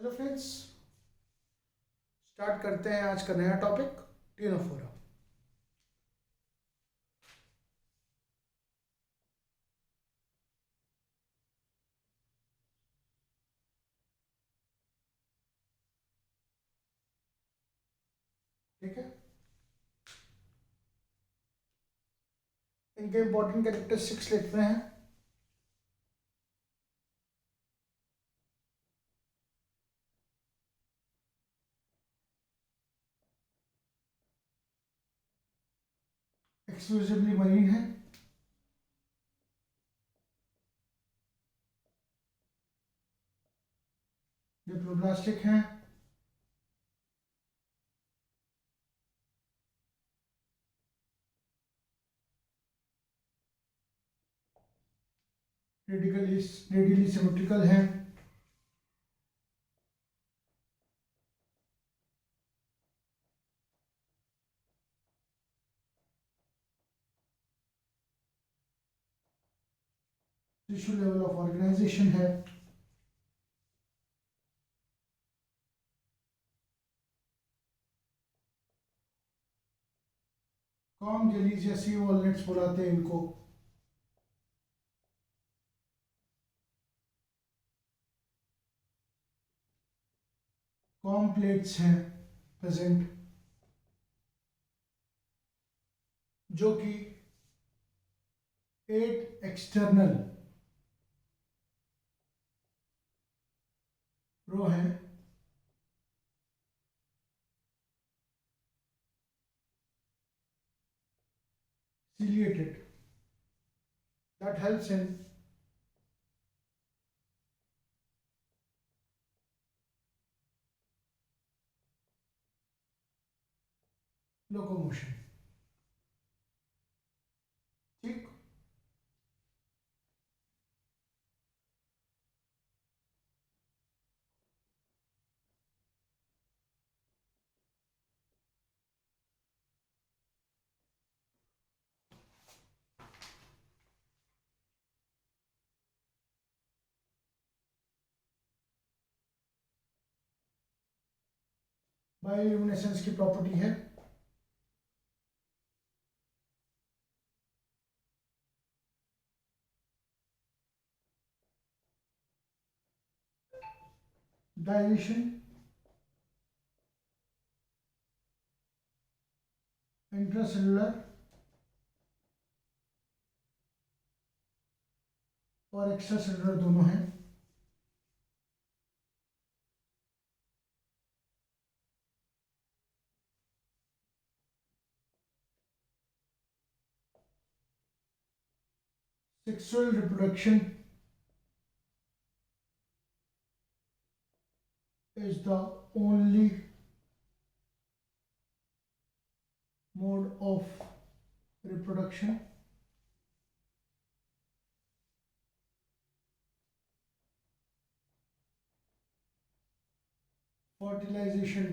Hello friends, start करते हैं आज का नया टॉपिक टीनोफोरा। ठीक है, इनके इंपॉर्टेंट कैरेक्टरिस्टिक्स लिखते हैं। एक्सक्लूसिवली मरीन है, डिप्लोब्लास्टिक हैं, रेडियली सिमेट्रिकल हैं, टिश्यू लेवल ऑफ ऑर्गेनाइजेशन है, कॉम जेलीज या सी वॉलनट्स बुलाते हैं इनको। कॉम प्लेट्स हैं प्रेजेंट, जो कि 8 एक्सटर्नल रो है, ciliated, that helps in locomotion। ठीक, बायोल्यूमिनेसेंस की प्रॉपर्टी है डायलेशन, इंट्रासेलुलर और एक्स्ट्रा सेलुलर दोनों हैं। Sexual reproduction is the only mode of reproduction fertilization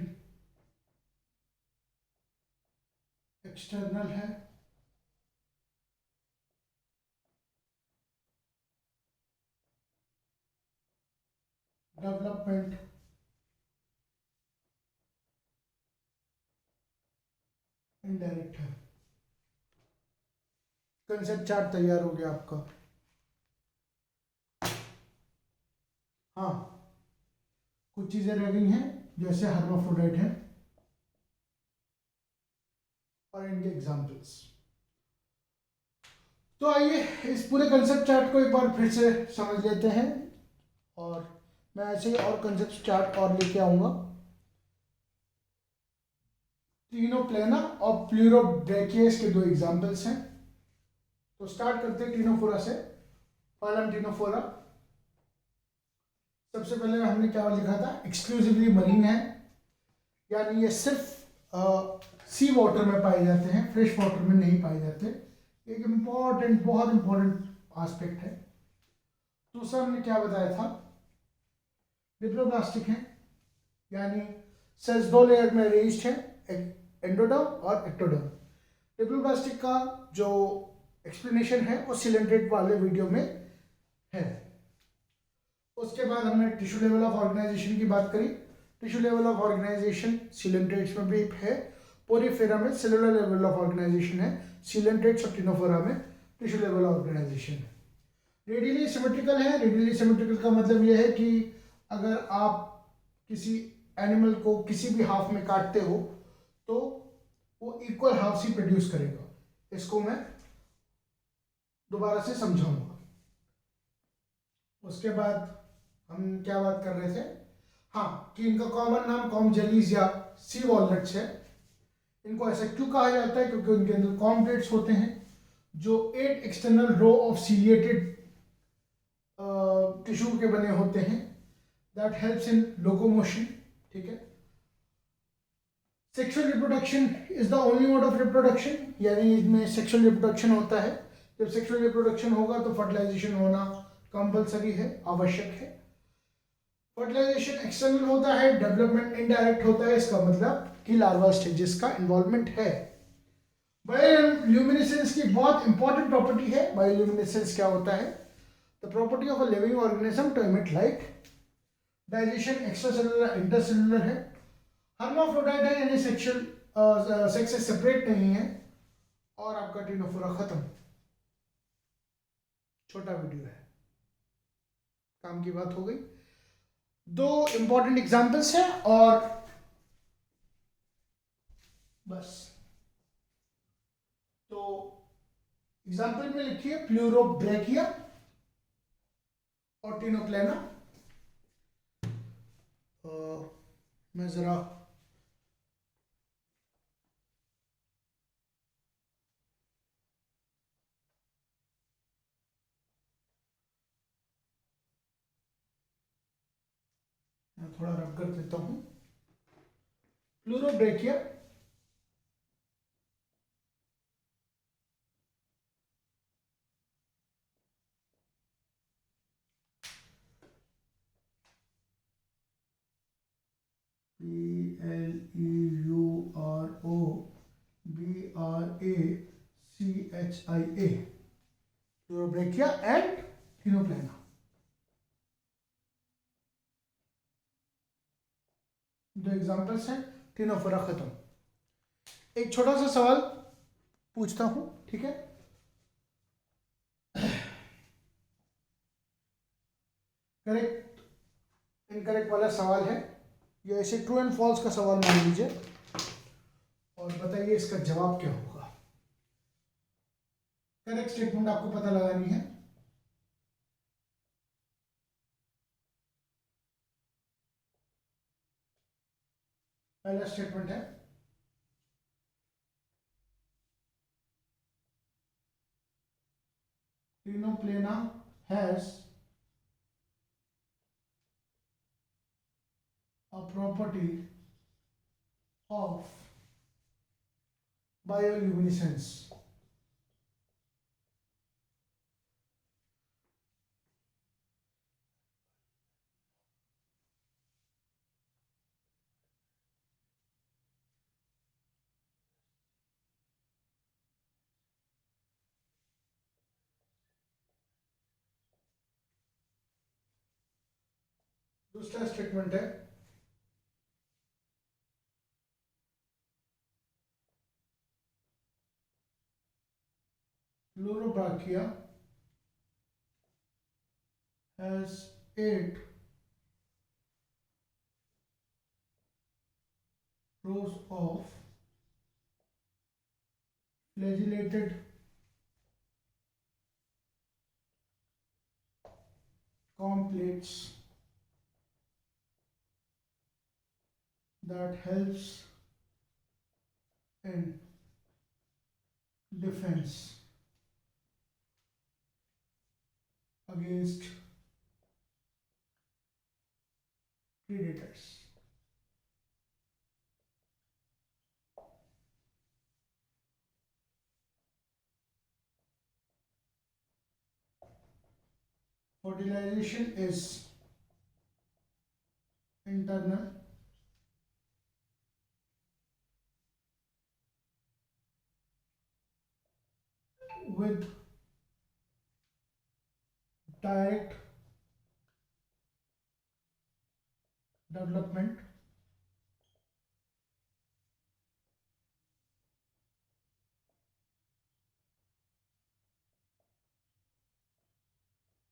external है, डेवलपमेंट इनडायरेक्ट है। कंसेप्ट चार्ट तैयार हो गया आपका। हाँ, कुछ चीजें रह गई हैं जैसे हर्माफ्रोडाइट है और इनके एग्जाम्पल्स। तो आइए इस पूरे कंसेप्ट चार्ट को एक बार फिर से समझ लेते हैं, और मैं ऐसे ही और कंसेप्ट चार्ट और लेके आऊंगा। ट्रिनोप्लेना और प्लूरोब्रैकियस के दो एग्जाम्पल्स हैं। तो स्टार्ट करते हैं टीनोफोरा से। फाइलम टीनोफोरा, सबसे पहले हमने क्या लिखा था, एक्सक्लूसिवली मरीन है, यानी ये सिर्फ सी वाटर में पाए जाते हैं, फ्रेश वाटर में नहीं पाए जाते। एक इम्पॉर्टेंट, बहुत इम्पॉर्टेंट एस्पेक्ट है। दूसरा हमने क्या बताया था, डिप्लोब्लास्टिक है, यानी सेल्स दो लेयर में अरेंज्ड है, एंडोडर्म और एक्टोडर्म। डिप्लोब्लास्टिक का जो एक्सप्लेनेशन है वो सिलेंट्रेट वाले वीडियो में है। उसके बाद हमने टिश्यू लेवल ऑफ ऑर्गेनाइजेशन की बात करी। Tissue level of organisation coelenterates में भी है, पोरीफेरा में सेलुलर लेवल ऑफ ऑर्गेनाइजेशन है, सीलेंट्रेट्स और टिनोफोरा में टिश्यू लेवल ऑर्गेनाइजेशन है। रेडियली सिमेट्रिकल है। रेडियली सिमेट्रिकल का मतलब यह है कि अगर आप किसी एनिमल को किसी भी हाफ में काटते हो तो वो इक्वल हाफ ही प्रोड्यूस करेगा। इसको मैं दोबारा से समझाऊंगा। उसके बाद हम क्या बात कर रहे थे, हाँ, कि इनका कॉमन नाम कॉम जेलीज या सी वॉलनट्स है। इनको ऐसा क्यों कहा जाता है? क्योंकि उनके अंदर कॉम प्लेट्स होते हैं जो 8 external row of ciliated tissue के बने होते हैं, दैट हेल्प्स इन लोकोमोशन। ठीक है। Sexual reproduction is the only mode of reproduction, यानी इसमें सेक्सुअल रिप्रोडक्शन होता है। जब सेक्सुअल रिप्रोडक्शन होगा तो फर्टिलाइजेशन होना कंपलसरी है, आवश्यक है। फर्टिलाइजेशन एक्सटर्नल होता है, डेवलपमेंट इनडायरेक्ट होता है। इसका मतलब कि लार्वा स्टेजेस का इन्वॉल्वमेंट है। बायोल्यूमिनेसेंस की बहुत इंपॉर्टेंट प्रॉपर्टी है। बायोल्यूमिनेसेंस क्या होता है? The property of a living organism to emit light. Digestion extracellular intercellular है। हर्माफ्रोडाइट है, यानी सेक्सुअल सेक्स से सेपरेट नहीं है। और आपका टिनोफोरा खत्म। छोटा वीडियो है, काम की बात हो गई। दो इंपॉर्टेंट एग्जांपल्स हैं और बस। तो एग्जांपल में लिखिए प्लूरोब्रैकिया और टिनोप्लेना। मैं जरा थोड़ा रब कर देता हूं। Pleurobrachia PLEUROBRACHIA, Pleurobrachia and टिनोप्लेना। दो एग्जांपल्स हैं, टिनोफोरा खत्म। एक छोटा सा सवाल पूछता हूं, ठीक है? करेक्ट इनकरेक्ट वाला सवाल है, ये ऐसे ट्रू एंड फॉल्स का सवाल मान लीजिए और बताइए इसका जवाब क्या होगा। करेक्ट स्टेटमेंट आपको पता लगानी है। पहला स्टेटमेंट है Ctenoplana has a property of bioluminescence। दूसरा स्टेटमेंट है Pleurobrachia has 8 rows of flagellated comb-plates that helps in defense against predators। Fertilization is internal with direct development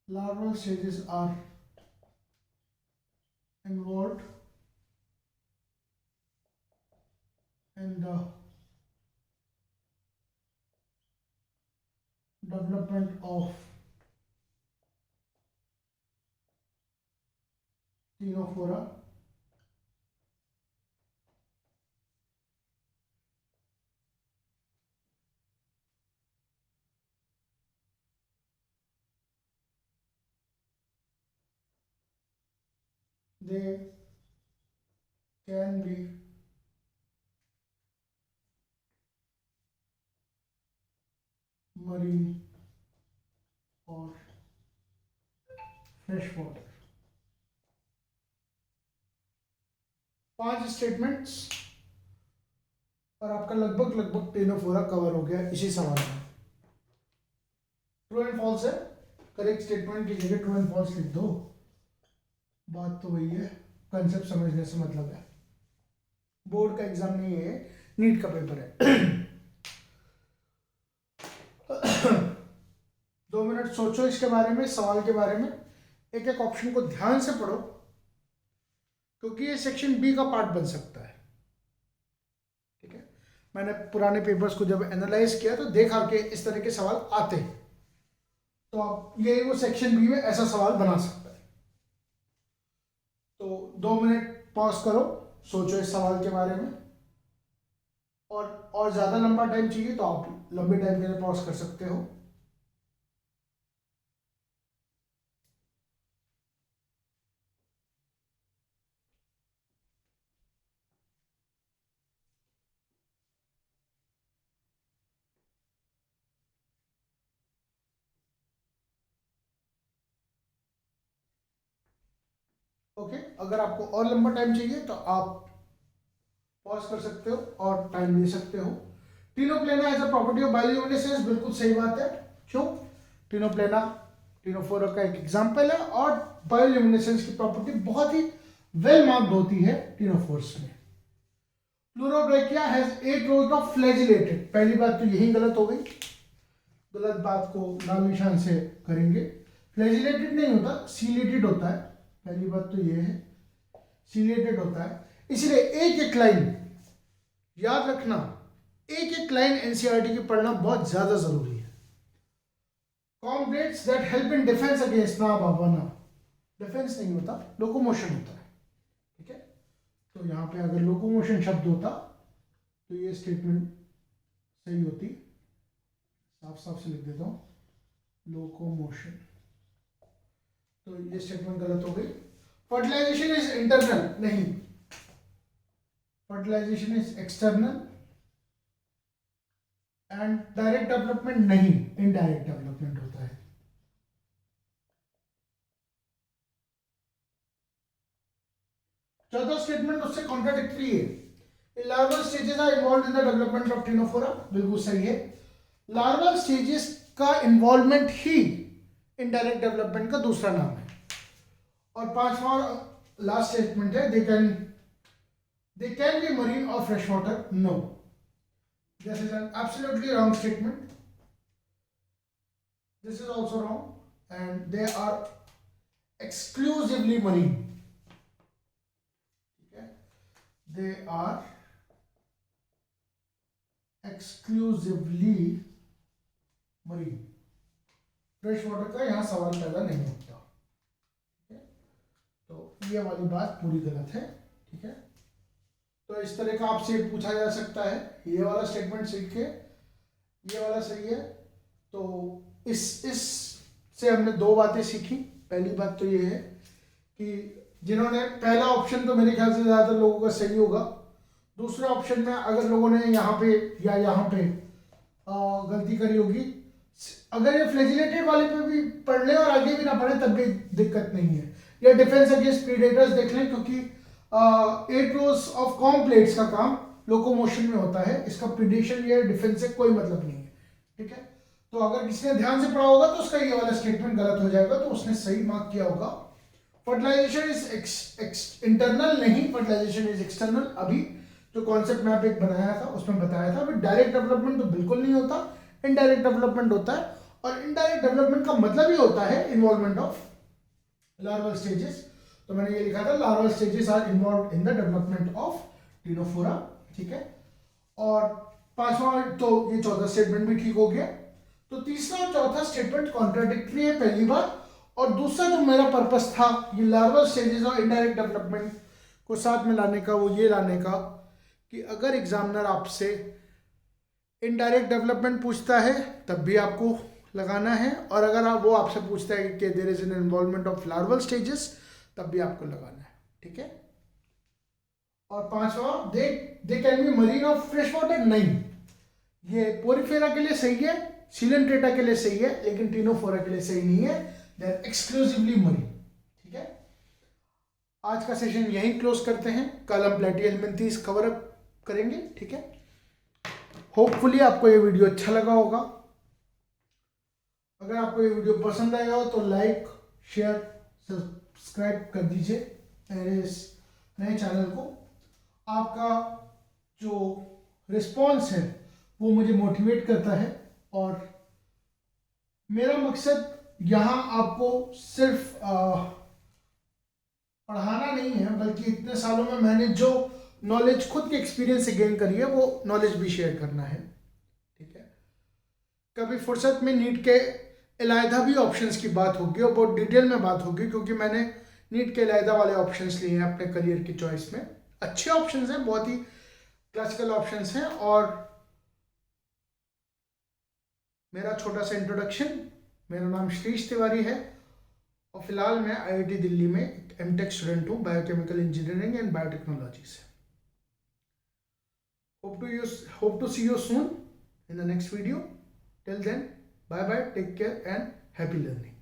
larval stages are involved in the development of Ctenophora. They can be marine or fresh water. 5 statements और आपका लगभग Ctenophora cover हो गया इसी सवाल में। True and false है, correct statement की जगह ट्रू एंड फॉल्स लिख दो, बात तो वही है, कंसेप्ट समझने से मतलब है। बोर्ड का एग्जाम नहीं है, नीट का पेपर है। 2 मिनट सोचो इसके बारे में, सवाल के बारे में, एक एक ऑप्शन को ध्यान से पढ़ो, क्योंकि ये सेक्शन बी का पार्ट बन सकता है। ठीक है, मैंने पुराने पेपर्स को जब एनालाइज किया तो देखा कि इस तरह के सवाल आते हैं, तो आप ये वो सेक्शन बी में ऐसा सवाल बना सकता है। तो 2 मिनट पॉज करो, सोचो इस सवाल के बारे में, और ज़्यादा लंबा टाइम चाहिए तो आप लंबे टाइम के लिए पॉज कर सकते हो। ओके, अगर आपको और लंबा टाइम चाहिए तो आप पॉज कर सकते हो और टाइम ले सकते हो। Ctenoplana has a property of bioluminescence, बिल्कुल सही बात है। क्यों? टिनोप्लेना टिनोफोरा का एक एग्जांपल है, और बायोल्यूमिनेसेंस की प्रॉपर्टी बहुत ही वेल मार्क्ड होती है टिनोफोर्स में। Pleurobrachia has 8 rows of flagellated, पहली बात तो यही गलत हो गई, गलत बात को लाल निशान से करेंगे। फ्लैजिलेटेड नहीं होता, सीलेटेड होता है, पहली बात तो ये है, सीलेटेड होता है। इसलिए एक एक लाइन याद रखना, एक एक लाइन एनसीईआरटी की पढ़ना बहुत ज्यादा जरूरी है। कॉम्प्लेट्स that help in defence against, ना बाबा ना, डिफेंस नहीं होता, लोकोमोशन होता है। ठीक है, तो यहाँ पे अगर लोकोमोशन शब्द होता तो ये स्टेटमेंट सही होती, साफ साफ से लिख देता हूँ, लोकोमोशन, तो ये स्टेटमेंट गलत हो गई। फर्टिलाइजेशन इज इंटरनल, नहीं, fertilisation is external, and direct development नहीं, इनडायरेक्ट डेवलपमेंट होता है। चौथा स्टेटमेंट उससे कॉन्ट्राडिक्टरी है। Larval stages are involved in the development of Ctenophora, बिल्कुल सही है। लार्वल स्टेजेस का इन्वॉल्वमेंट ही इनडायरेक्ट डेवलपमेंट का दूसरा नाम है। और पांचवा लास्ट स्टेटमेंट है, they can be marine or freshwater. No, this is an absolutely wrong statement. This is also wrong, and they are exclusively marine. Okay, they are exclusively marine. Fresh water का यहाँ सवाल पैदा नहीं होता। ठीक है, तो ये वाली बात पूरी गलत है। ठीक है, तो इस तरह का आपसे पूछा जा सकता है, ये वाला स्टेटमेंट सीख के ये वाला सही है। तो इस से हमने 2 बातें सीखी। पहली बात तो ये है कि जिन्होंने पहला ऑप्शन, तो मेरे ख्याल से ज़्यादातर लोगों का सही होगा। दूसरे ऑप्शन में अगर लोगों ने यहाँ पे या यहाँ पे गलती करी होगी, अगर ये फ्लैजिलेटेड वाले पे भी पढ़ लें और आगे भी ना पढ़े तब भी दिक्कत नहीं है। या डिफेंस अगेंस्ट प्रीडेटर्स देख लें, क्योंकि 8 rows ऑफ कॉम्प्लेट्स का काम लोकोमोशन में होता है, इसका प्रिडेशन या डिफेंस से कोई मतलब नहीं है। ठीक है, तो अगर किसी ने ध्यान से पढ़ा होगा तो उसका ये वाला स्टेटमेंट गलत हो जाएगा, तो उसने सही मार्क किया होगा फर्टिलाइजेशन इज इंटरनल नहीं, फर्टिलाइजेशन इज एक्सटर्नल। अभी जो कॉन्सेप्ट मैप एक बनाया था उसमें बताया था, अभी डायरेक्ट डेवलपमेंट तो बिल्कुल नहीं होता, इनडायरेक्ट डेवलपमेंट होता है। और इनडायरेक्ट डेवलपमेंट का मतलब ही होता है इन्वॉल्वमेंट ऑफ लार्वल स्टेजेस। तो मैंने ये लिखा था larval stages are involve in the development of Ctenophora, ठीक है। और पांचवा, तो ये चौथा स्टेटमेंट भी ठीक हो गया। तो तीसरा और चौथा स्टेटमेंट कॉन्ट्राडिक्टरी है पहली बार, और दूसरा जो मेरा पर्पस था ये लार्वल स्टेजेस और इनडायरेक्ट डेवलपमेंट को साथ में लाने का, वो ये लाने का कि अगर एग्जामिनर आपसे इनडायरेक्ट डेवलपमेंट पूछता है तब भी आपको लगाना है, और अगर वो आपसे पूछता है कि there is an involvement of larval stages तब भी आपको लगाना है, ठीक है। और पांचवा, they can be marine of fresh water, नहीं, ये पोरिफेरा के लिए सही है, सिलेंट्रेटा के लिए सही है, लेकिन टिनोफोरा के लिए सही नहीं है, दे आर एक्सक्लूसिवली मरीन, ठीक है। आज का सेशन यहीं क्लोज करते हैं, कल हम प्लेटिहेल्मिन्थेस कवर अप करेंगे, ठीक है। होपफुली आपको ये वीडियो अच्छा लगा होगा। अगर आपको ये वीडियो पसंद आएगा हो तो लाइक, शेयर, सब्सक्राइब कर दीजिए मेरे इस नए चैनल को। आपका जो रिस्पॉन्स है वो मुझे मोटिवेट करता है, और मेरा मकसद यहाँ आपको सिर्फ पढ़ाना नहीं है, बल्कि इतने सालों में मैंने जो नॉलेज खुद के एक्सपीरियंस से गेन करी है वो नॉलेज भी शेयर करना है, ठीक है। कभी फुर्सत में नीट के इलायदा भी ऑप्शंस की बात होगी और बहुत डिटेल में बात होगी, क्योंकि मैंने नीट के इलायदा वाले ऑप्शंस लिए हैं अपने करियर की चॉइस में। अच्छे ऑप्शंस हैं, बहुत ही क्लासिकल ऑप्शंस हैं। और मेरा छोटा सा इंट्रोडक्शन, मेरा नाम श्रीश तिवारी है और फिलहाल मैं IIT दिल्ली में एमटेक स्टूडेंट हूँ, बायोकेमिकल इंजीनियरिंग एंड बायोटेक्नोलॉजी से। Hope to see you soon in the next video. Till then, bye bye, take care and happy learning.